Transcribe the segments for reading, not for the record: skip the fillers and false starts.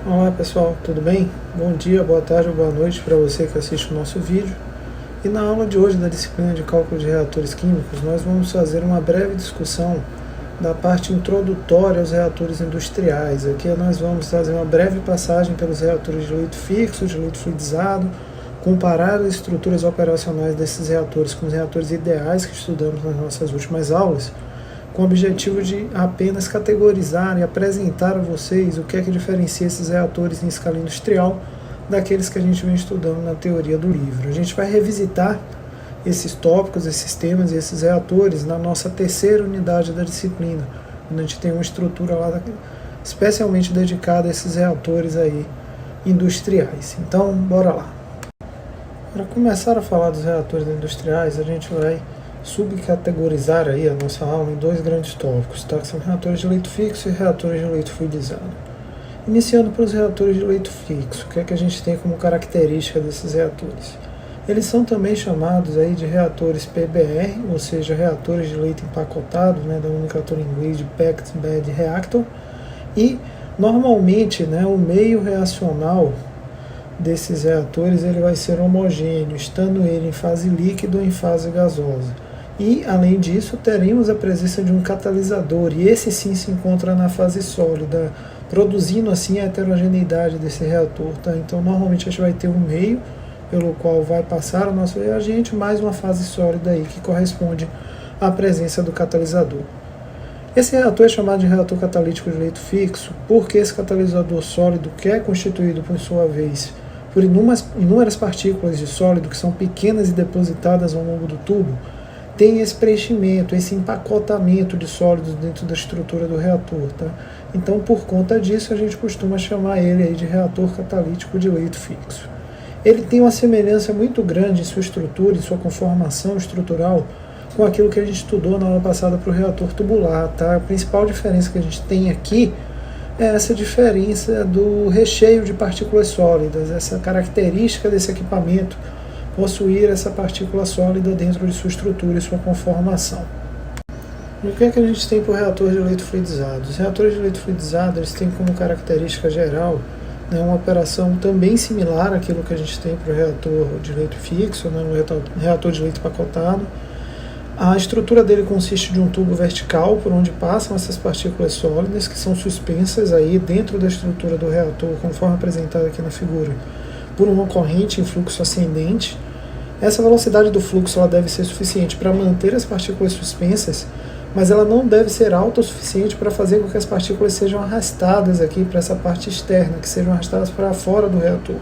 Olá pessoal, tudo bem? Bom dia, boa tarde ou boa noite para você que assiste o nosso vídeo. E na aula de hoje da disciplina de cálculo de reatores químicos, nós vamos fazer uma breve discussão da parte introdutória aos reatores industriais. Aqui nós vamos fazer uma breve passagem pelos reatores de leito fixo, de leito fluidizado, comparar as estruturas operacionais desses reatores com os reatores ideais que estudamos nas nossas últimas aulas, com o objetivo de apenas categorizar e apresentar a vocês o que é que diferencia esses reatores em escala industrial daqueles que a gente vem estudando na teoria do livro. A gente vai revisitar esses tópicos, esses temas e esses reatores na nossa terceira unidade da disciplina, onde a gente tem uma estrutura lá especialmente dedicada a esses reatores aí industriais. Então, bora lá. Para começar a falar dos reatores industriais, a gente vai subcategorizar aí a nossa aula em dois grandes tópicos, tá? Que são reatores de leito fixo e reatores de leito fluidizado. Iniciando pelos reatores de leito fixo, o que é que a gente tem como característica desses reatores? Eles são também chamados aí de reatores PBR, ou seja, reatores de leito empacotado, né, da nomenclatura em inglês de Packed Bed Reactor, e normalmente, né, o meio reacional desses reatores ele vai ser homogêneo, estando ele em fase líquida ou em fase gasosa. E, além disso, teremos a presença de um catalisador, e esse sim se encontra na fase sólida, produzindo assim a heterogeneidade desse reator. Tá? Então, normalmente a gente vai ter um meio pelo qual vai passar o nosso reagente, mais uma fase sólida aí, que corresponde à presença do catalisador. Esse reator é chamado de reator catalítico de leito fixo, porque esse catalisador sólido, que é constituído, por sua vez, por inúmeras partículas de sólido que são pequenas e depositadas ao longo do tubo, tem esse preenchimento, esse empacotamento de sólidos dentro da estrutura do reator. Tá? Então, por conta disso, a gente costuma chamar ele aí de reator catalítico de leito fixo. Ele tem uma semelhança muito grande em sua estrutura, em sua conformação estrutural, com aquilo que a gente estudou na aula passada para o reator tubular. Tá? A principal diferença que a gente tem aqui é essa diferença do recheio de partículas sólidas, essa característica desse equipamento possuir essa partícula sólida dentro de sua estrutura e sua conformação. E o que é que a gente tem para o reator de leito fluidizado? Os reatores de leito fluidizado eles têm como característica geral, né, uma operação também similar àquilo que a gente tem para o reator de leito fixo, né, no reator de leito empacotado. A estrutura dele consiste de um tubo vertical por onde passam essas partículas sólidas que são suspensas aí dentro da estrutura do reator, conforme apresentado aqui na figura, por uma corrente em fluxo ascendente. Essa velocidade do fluxo ela deve ser suficiente para manter as partículas suspensas, mas ela não deve ser alta o suficiente para fazer com que as partículas sejam arrastadas aqui para essa parte externa, que sejam arrastadas para fora do reator.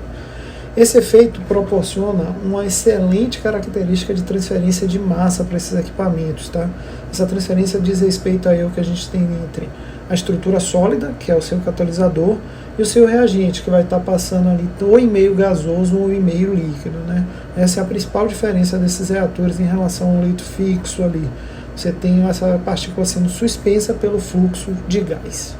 Esse efeito proporciona uma excelente característica de transferência de massa para esses equipamentos. Tá? Essa transferência diz respeito aí ao que a gente tem entre a estrutura sólida, que é o seu catalisador, e o seu reagente, que vai estar passando ali ou em meio gasoso ou em meio líquido. Né? Essa é a principal diferença desses reatores em relação ao leito fixo ali. Você tem essa partícula sendo suspensa pelo fluxo de gás.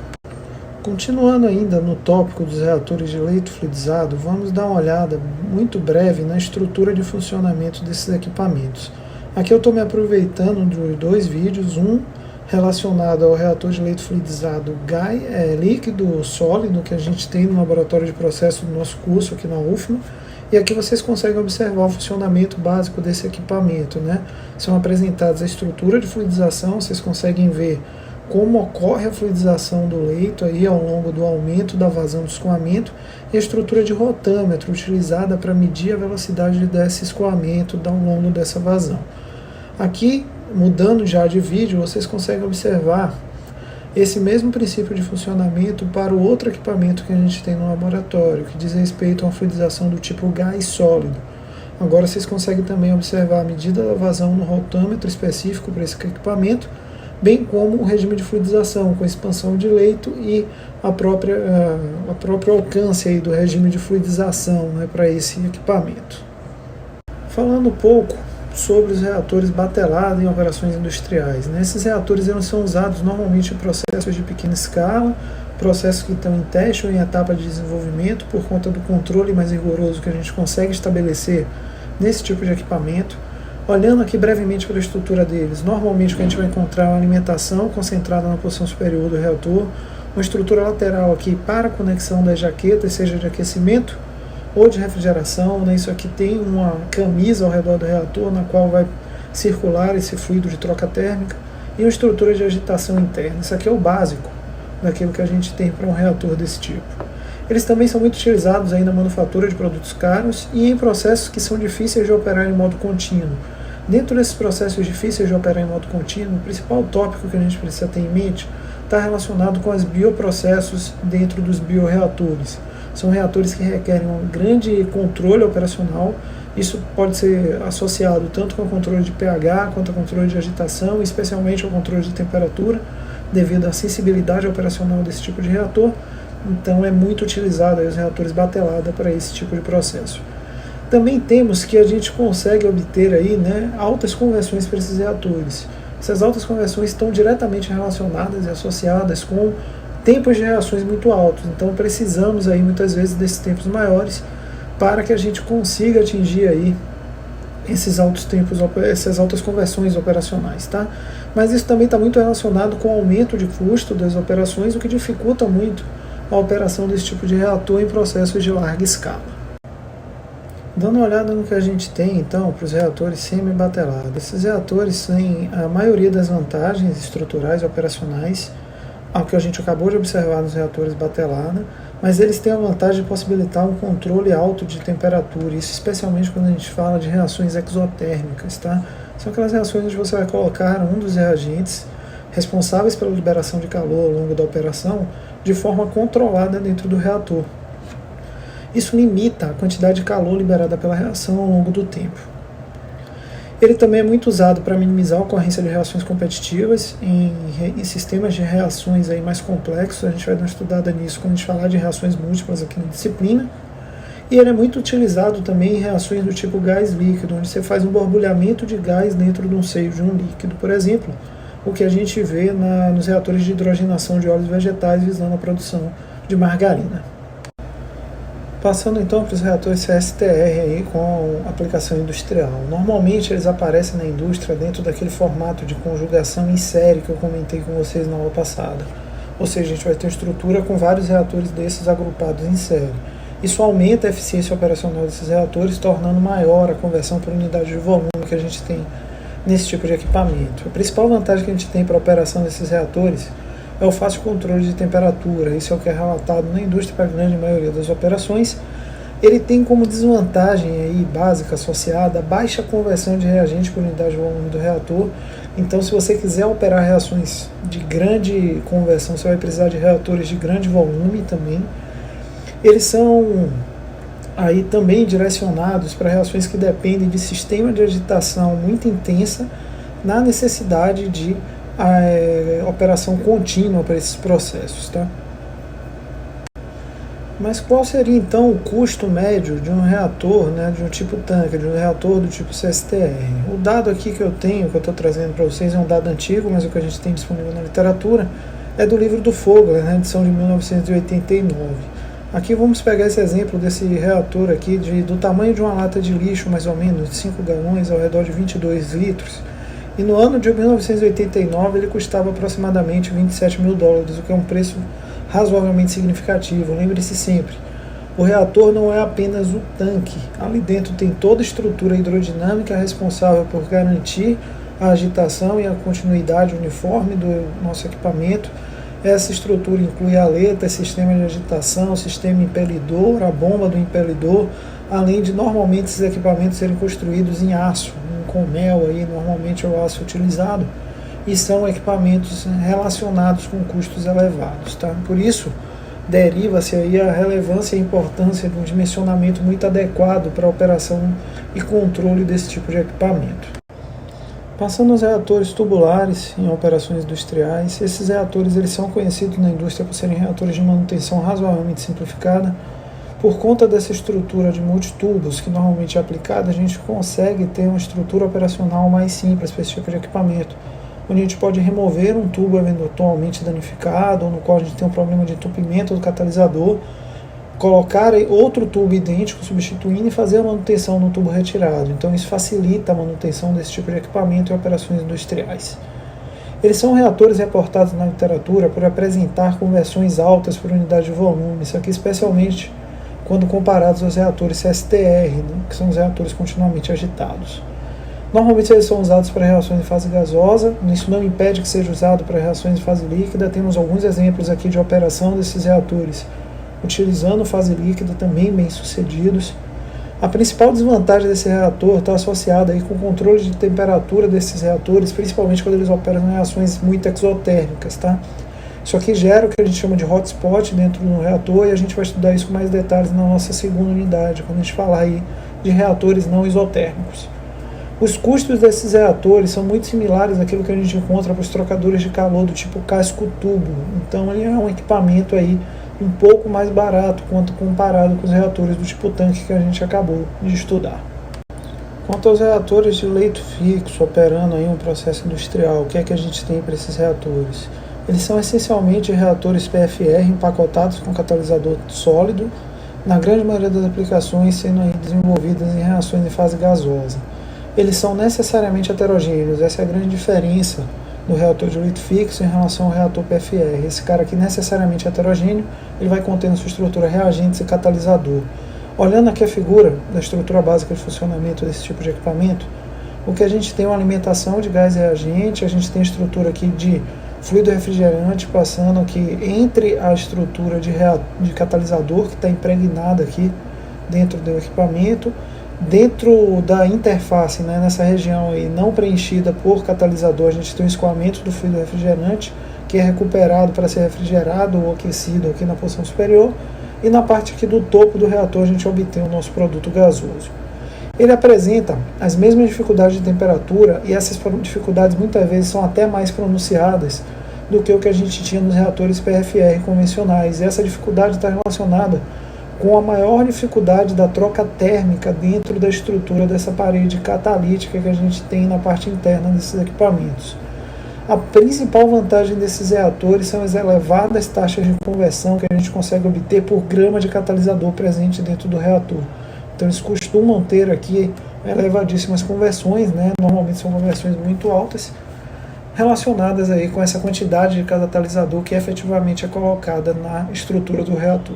Continuando ainda no tópico dos reatores de leito fluidizado, vamos dar uma olhada muito breve na estrutura de funcionamento desses equipamentos. Aqui eu estou me aproveitando de dois vídeos, um relacionado ao reator de leito fluidizado líquido sólido que a gente tem no laboratório de processo do nosso curso aqui na UFMA, e aqui vocês conseguem observar o funcionamento básico desse equipamento. Né? São apresentadas a estrutura de fluidização, vocês conseguem ver como ocorre a fluidização do leito aí ao longo do aumento da vazão do escoamento e a estrutura de rotâmetro utilizada para medir a velocidade desse escoamento ao longo dessa vazão. Aqui, mudando já de vídeo, vocês conseguem observar esse mesmo princípio de funcionamento para o outro equipamento que a gente tem no laboratório, que diz respeito a uma fluidização do tipo gás sólido. Agora vocês conseguem também observar a medida da vazão no rotâmetro específico para esse equipamento, bem como o regime de fluidização, com expansão de leito e a próprio alcance aí do regime de fluidização, né, para esse equipamento. Falando um pouco sobre os reatores batelados em operações industriais. Né? Esses reatores eles são usados normalmente em processos de pequena escala, processos que estão em teste ou em etapa de desenvolvimento, por conta do controle mais rigoroso que a gente consegue estabelecer nesse tipo de equipamento. Olhando aqui brevemente para a estrutura deles, normalmente o que a gente vai encontrar é uma alimentação concentrada na posição superior do reator, uma estrutura lateral aqui para a conexão das jaquetas, seja de aquecimento ou de refrigeração, né? Isso aqui tem uma camisa ao redor do reator na qual vai circular esse fluido de troca térmica e uma estrutura de agitação interna. Isso aqui é o básico daquilo que a gente tem para um reator desse tipo. Eles também são muito utilizados aí na manufatura de produtos caros e em processos que são difíceis de operar em modo contínuo. Dentro desses processos difíceis de operar em modo contínuo, o principal tópico que a gente precisa ter em mente está relacionado com os bioprocessos dentro dos bioreatores. São reatores que requerem um grande controle operacional. Isso pode ser associado tanto com o controle de pH quanto ao controle de agitação, especialmente ao controle de temperatura, devido à sensibilidade operacional desse tipo de reator. Então é muito utilizado aí os reatores batelada para esse tipo de processo. Também temos que a gente consegue obter aí, né, altas conversões para esses reatores. Essas altas conversões estão diretamente relacionadas e associadas com tempos de reações muito altos. Então precisamos aí muitas vezes desses tempos maiores para que a gente consiga atingir aí esses altos tempos, essas altas conversões operacionais, tá? Mas isso também está muito relacionado com o aumento de custo das operações, o que dificulta muito a operação desse tipo de reator em processos de larga escala. Dando uma olhada no que a gente tem então para os reatores semi-batelados. Esses reatores têm a maioria das vantagens estruturais e operacionais ao que a gente acabou de observar nos reatores batelada, mas eles têm a vantagem de possibilitar um controle alto de temperatura, isso especialmente quando a gente fala de reações exotérmicas, tá? São aquelas reações onde você vai colocar um dos reagentes responsáveis pela liberação de calor ao longo da operação de forma controlada dentro do reator. Isso limita a quantidade de calor liberada pela reação ao longo do tempo. Ele também é muito usado para minimizar a ocorrência de reações competitivas em sistemas de reações aí mais complexos. A gente vai dar uma estudada nisso quando a gente falar de reações múltiplas aqui na disciplina. E ele é muito utilizado também em reações do tipo gás líquido, onde você faz um borbulhamento de gás dentro de um seio de um líquido, por exemplo, o que a gente vê nos reatores de hidrogenação de óleos vegetais visando a produção de margarina. Passando então para os reatores CSTR aí com aplicação industrial. Normalmente eles aparecem na indústria dentro daquele formato de conjugação em série que eu comentei com vocês na aula passada. Ou seja, a gente vai ter uma estrutura com vários reatores desses agrupados em série. Isso aumenta a eficiência operacional desses reatores, tornando maior a conversão por unidade de volume que a gente tem nesse tipo de equipamento. A principal vantagem que a gente tem para a operação desses reatores é o fácil controle de temperatura. Isso é o que é relatado na indústria para a grande maioria das operações. Ele tem como desvantagem aí, básica associada a baixa conversão de reagente por unidade de volume do reator. Então, se você quiser operar reações de grande conversão, você vai precisar de reatores de grande volume também. Eles são aí também direcionados para reações que dependem de sistema de agitação muito intensa, na necessidade de operação contínua para esses processos, tá? Mas qual seria então o custo médio de um reator, né, de um tipo tanque, de um reator do tipo CSTR? O dado aqui que eu tenho, que eu estou trazendo para vocês, é um dado antigo, mas o que a gente tem disponível na literatura é do livro do Fogler, né, edição de 1989. Aqui vamos pegar esse exemplo desse reator aqui do tamanho de uma lata de lixo, mais ou menos, de 5 galões, ao redor de 22 litros. E no ano de 1989 ele custava aproximadamente $27 mil, o que é um preço razoavelmente significativo. Lembre-se sempre, o reator não é apenas o tanque. Ali dentro tem toda a estrutura hidrodinâmica responsável por garantir a agitação e a continuidade uniforme do nosso equipamento. Essa estrutura inclui aletas, sistema de agitação, sistema impelidor, a bomba do impelidor, além de normalmente esses equipamentos serem construídos em aço, com mel aí, normalmente é o aço utilizado, e são equipamentos relacionados com custos elevados, tá? Por isso, deriva-se aí a relevância e a importância de um dimensionamento muito adequado para a operação e controle desse tipo de equipamento. Passando aos reatores tubulares em operações industriais, esses reatores eles são conhecidos na indústria por serem reatores de manutenção razoavelmente simplificada. Por conta dessa estrutura de multitubos que normalmente é aplicada, a gente consegue ter uma estrutura operacional mais simples para esse tipo de equipamento, onde a gente pode remover um tubo eventualmente danificado, ou no qual a gente tem um problema de entupimento do catalisador, colocar outro tubo idêntico substituindo e fazer a manutenção no tubo retirado. Então isso facilita a manutenção desse tipo de equipamento em operações industriais. Eles são reatores reportados na literatura por apresentar conversões altas por unidade de volume, isso aqui especialmente quando comparados aos reatores CSTR, né, que são os reatores continuamente agitados. Normalmente eles são usados para reações em fase gasosa, isso não impede que seja usado para reações em fase líquida. Temos alguns exemplos aqui de operação desses reatores utilizando fase líquida, também bem sucedidos. A principal desvantagem desse reator está associada aí com o controle de temperatura desses reatores, principalmente quando eles operam em reações muito exotérmicas, tá? Isso aqui gera o que a gente chama de hotspot dentro do reator, e a gente vai estudar isso com mais detalhes na nossa segunda unidade, quando a gente falar aí de reatores não isotérmicos. Os custos desses reatores são muito similares àquilo que a gente encontra para os trocadores de calor do tipo casco-tubo, então ele é um equipamento aí um pouco mais barato quanto comparado com os reatores do tipo tanque que a gente acabou de estudar. Quanto aos reatores de leito fixo operando em um processo industrial, o que é que a gente tem para esses reatores? Eles são essencialmente reatores PFR empacotados com catalisador sólido, na grande maioria das aplicações sendo aí desenvolvidas em reações em fase gasosa. Eles são necessariamente heterogêneos, essa é a grande diferença do reator de leito fixo em relação ao reator PFR. Esse cara aqui necessariamente heterogêneo, ele vai conter na sua estrutura reagentes e catalisador. Olhando aqui a figura da estrutura básica de funcionamento desse tipo de equipamento, o que a gente tem é uma alimentação de gás reagente, a gente tem a estrutura aqui de fluido refrigerante passando aqui entre a estrutura de catalisador que está impregnada aqui dentro do equipamento. Dentro da interface, né, nessa região aí não preenchida por catalisador, a gente tem o escoamento do fluido refrigerante, que é recuperado para ser refrigerado ou aquecido aqui na posição superior, e na parte aqui do topo do reator a gente obtém o nosso produto gasoso. Ele apresenta as mesmas dificuldades de temperatura, e essas dificuldades muitas vezes são até mais pronunciadas do que o que a gente tinha nos reatores PFR convencionais, e essa dificuldade está relacionada com a maior dificuldade da troca térmica dentro da estrutura dessa parede catalítica que a gente tem na parte interna desses equipamentos. A principal vantagem desses reatores são as elevadas taxas de conversão que a gente consegue obter por grama de catalisador presente dentro do reator. Então eles costumam ter aqui elevadíssimas conversões, né? Normalmente são conversões muito altas, relacionadas aí com essa quantidade de catalisador que efetivamente é colocada na estrutura do reator.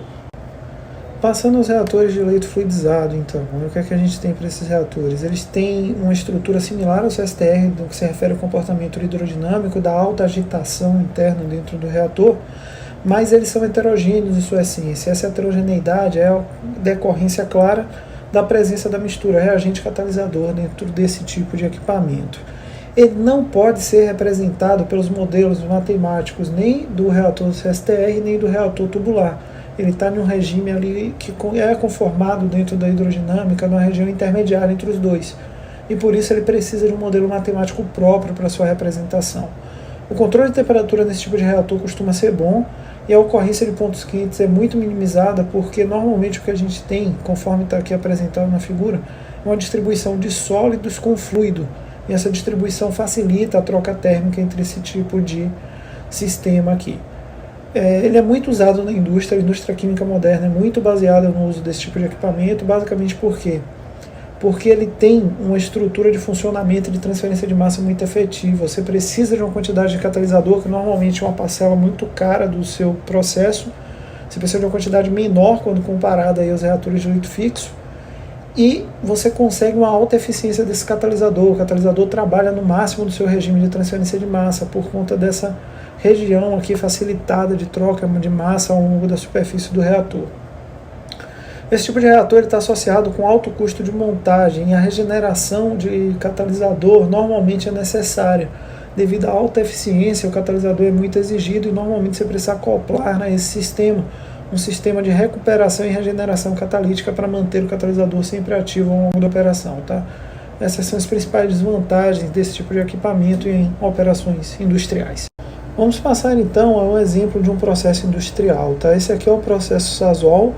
Passando aos reatores de leito fluidizado, então, o que é que a gente tem para esses reatores? Eles têm uma estrutura similar ao CSTR, no que se refere ao comportamento hidrodinâmico, da alta agitação interna dentro do reator, mas eles são heterogêneos em sua essência. Essa heterogeneidade é a decorrência clara da presença da mistura reagente-catalisador dentro desse tipo de equipamento. Ele não pode ser representado pelos modelos matemáticos nem do reator CSTR, nem do reator tubular. Ele está em um regime ali que é conformado dentro da hidrodinâmica, numa região intermediária entre os dois. E por isso ele precisa de um modelo matemático próprio para sua representação. O controle de temperatura nesse tipo de reator costuma ser bom, e a ocorrência de pontos quentes é muito minimizada, porque normalmente o que a gente tem, conforme está aqui apresentado na figura, é uma distribuição de sólidos com fluido. E essa distribuição facilita a troca térmica entre esse tipo de sistema aqui. Ele é muito usado na indústria, a indústria química moderna é muito baseada no uso desse tipo de equipamento, basicamente por quê? Porque ele tem uma estrutura de funcionamento e de transferência de massa muito efetiva. Você precisa de uma quantidade de catalisador, que normalmente é uma parcela muito cara do seu processo. Você precisa de uma quantidade menor quando comparada aí aos reatores de leito fixo. E você consegue uma alta eficiência desse catalisador. O catalisador trabalha no máximo do seu regime de transferência de massa por conta dessa região aqui facilitada de troca de massa ao longo da superfície do reator. Esse tipo de reator está associado com alto custo de montagem, e a regeneração de catalisador normalmente é necessária. Devido à alta eficiência, o catalisador é muito exigido e normalmente você precisa acoplar, né, esse sistema, um sistema de recuperação e regeneração catalítica para manter o catalisador sempre ativo ao longo da operação. Tá? Essas são as principais desvantagens desse tipo de equipamento em operações industriais. Vamos passar então a um exemplo de um processo industrial. Tá? Esse aqui é o processo Sasol.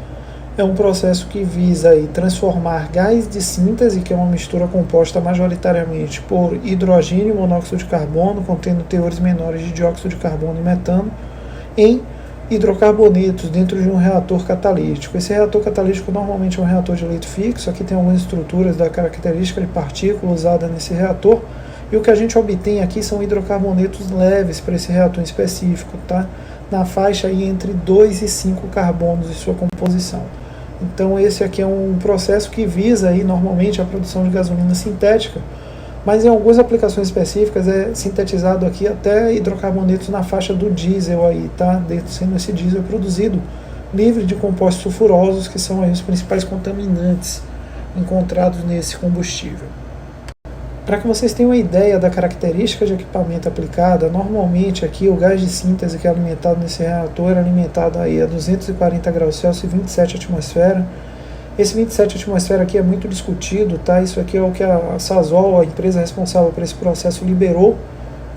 É um processo que visa aí transformar gás de síntese, que é uma mistura composta majoritariamente por hidrogênio e monóxido de carbono, contendo teores menores de dióxido de carbono e metano, em hidrocarbonetos dentro de um reator catalítico. Esse reator catalítico normalmente é um reator de leito fixo. Aqui tem algumas estruturas da característica de partícula usada nesse reator, E o que a gente obtém aqui são hidrocarbonetos leves para esse reator específico, tá? Na faixa aí entre 2 e 5 carbonos em sua composição. Então esse aqui é um processo que visa aí normalmente a produção de gasolina sintética, mas em algumas aplicações específicas é sintetizado aqui até hidrocarbonetos na faixa do diesel aí, tá? Sendo esse diesel produzido livre de compostos sulfurosos, que são aí os principais contaminantes encontrados nesse combustível. Para que vocês tenham uma ideia da característica de equipamento aplicada, normalmente aqui o gás de síntese que é alimentado nesse reator é alimentado aí a 240 graus Celsius e 27 atmosfera. Esse 27 atmosfera aqui é muito discutido, tá? Isso aqui é o que a Sasol, a empresa responsável por esse processo, liberou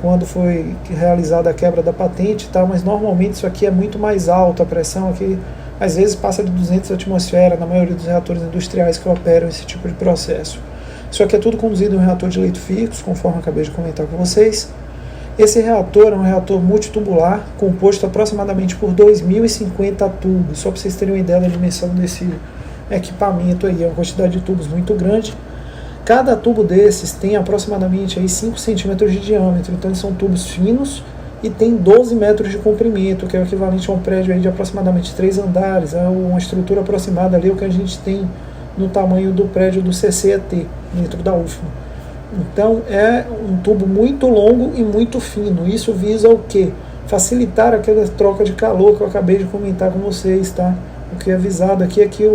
quando foi realizada a quebra da patente, tá? Mas normalmente isso aqui é muito mais alto, a pressão aqui às vezes passa de 200 atmosfera na maioria dos reatores industriais que operam esse tipo de processo. Isso aqui é tudo conduzido em um reator de leito fixo, conforme eu acabei de comentar com vocês. Esse reator é um reator multitubular, composto aproximadamente por 2.050 tubos. Só para vocês terem uma ideia da dimensão desse equipamento aí, é uma quantidade de tubos muito grande. Cada tubo desses tem aproximadamente aí 5 centímetros de diâmetro, então eles são tubos finos e tem 12 metros de comprimento, que é o equivalente a um prédio aí de aproximadamente 3 andares, é uma estrutura aproximada ali, o que a gente tem no tamanho do prédio do CCET, dentro da UFMA. Então é um tubo muito longo e muito fino. Isso visa o quê? Facilitar aquela troca de calor que eu acabei de comentar com vocês, tá? O que é visado aqui é que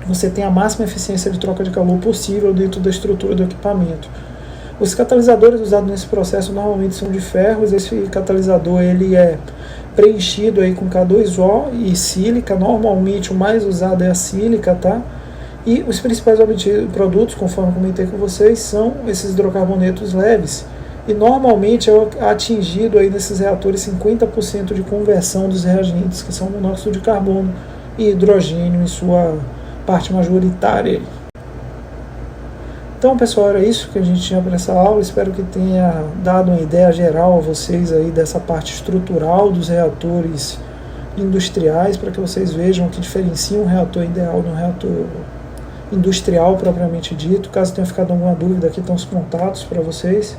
você tem a máxima eficiência de troca de calor possível dentro da estrutura do equipamento. Os catalisadores usados nesse processo normalmente são de ferros. Esse catalisador ele é preenchido aí com K2O e sílica. Normalmente o mais usado é a sílica, tá? E os principais produtos, conforme eu comentei com vocês, são esses hidrocarbonetos leves. E normalmente é atingido aí nesses reatores 50% de conversão dos reagentes, que são monóxido de carbono e hidrogênio em sua parte majoritária. Então, pessoal, era isso que a gente tinha para essa aula. Espero que tenha dado uma ideia geral a vocês aí dessa parte estrutural dos reatores industriais, para que vocês vejam o que diferencia um reator ideal de um reator industrial propriamente dito. Caso tenha ficado alguma dúvida, aqui estão os contatos para vocês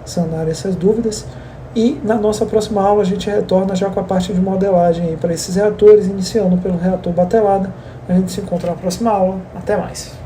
sanarem essas dúvidas. E na nossa próxima aula a gente retorna já com a parte de modelagem para esses reatores, iniciando pelo reator batelada. A gente se encontra na próxima aula. Até mais!